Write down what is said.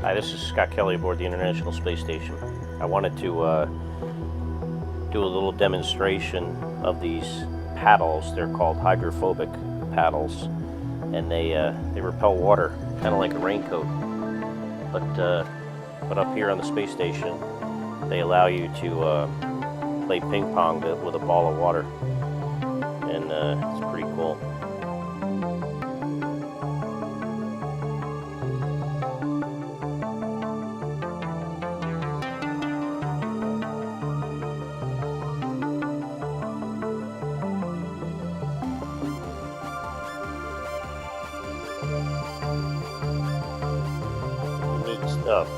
Hi, this is Scott Kelly aboard the International Space Station. I wanted to do a little demonstration of these paddles. They're called hydrophobic paddles, and they repel water, kind of like a raincoat. But up here on the space station, they allow you to play ping pong with a ball of water, and it's pretty cool. Neat stuff.